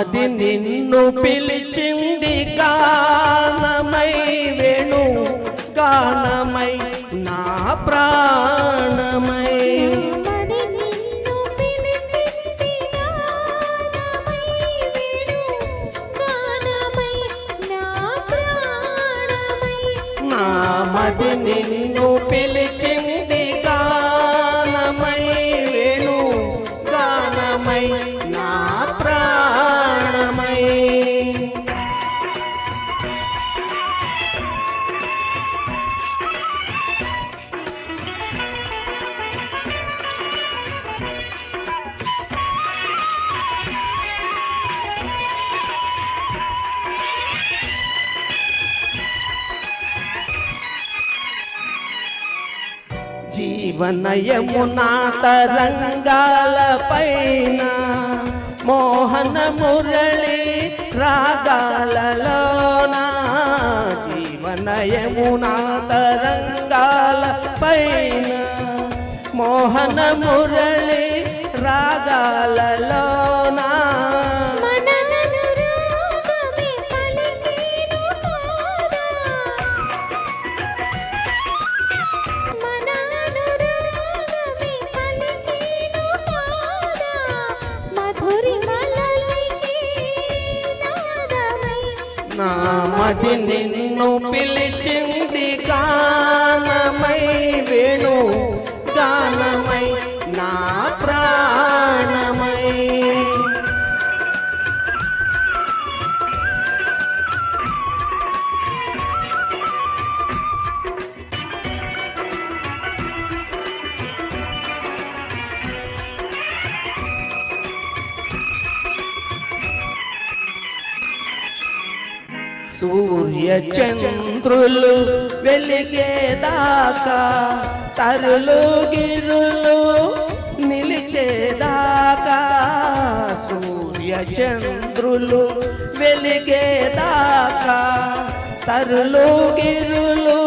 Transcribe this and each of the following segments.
మది నిన్ను పిలిచింది గానమై వేణు గానమై నా ప్రాణమై మది నిన్ను పిలిచింది గానమై వేణు గానమై నా ప్రాణమై నా మది నిన్ను పిలిచింది గానమై వేణు గానమై నా ప్రాణమై జీవనయమునా తరంగాల పైన మోహన మురళి రాగాలలోన జీవనయమునా తరంగాల పైన మోహన మురళి రాగాలలోన నా మది నిన్ను పిలిచింది గానమై వేణు గానమై నా ప్రాణమై సూర్య చంద్రులు వెలిగేదాకా తరులు గిరులు నిలిచేదాకా సూర్య చంద్రులు వెలిగేదాకా తరులు గిరులు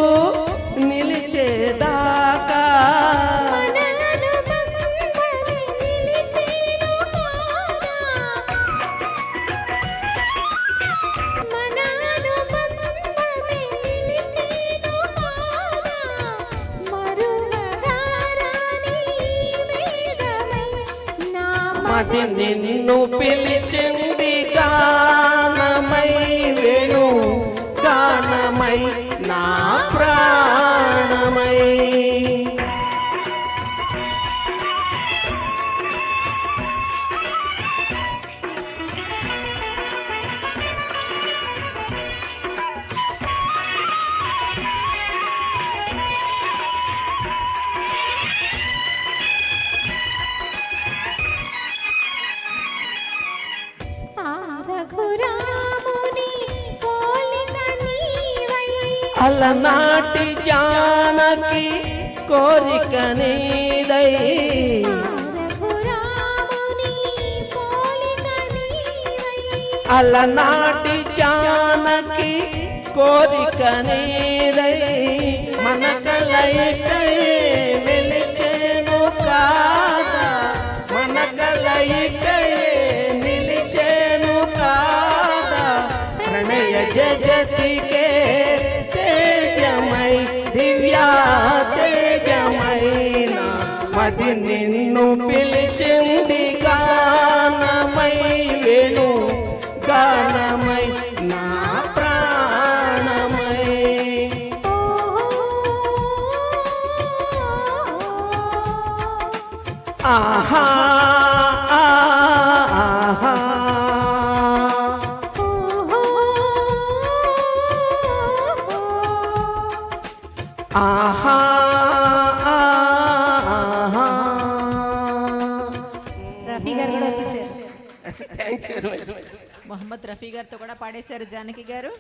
నిలిచేదాకా మది నిన్ను పిలిచింది గానమై వేణు గానమై నా ప్రాణమై అలనాటి జానకి కోరిక నీదై అలనాటి జానకి కోరిక నీదై మన కలయికై నిలిచేను కాదా మన కలయికై నిలిచేను కాదా ప్రణయ జగతికే తేజమై దివ్యా తేజమైన మది నిన్ను పిలిచింది గానమై వేణు గానమై నా ప్రాణమై ఆహా ఆహా ఆహా రఫీ గారు కూడా వచ్చేసారు. Thank you very much. Mohammed Rafi గారితో కూడా పాడేశారు జానకి గారు.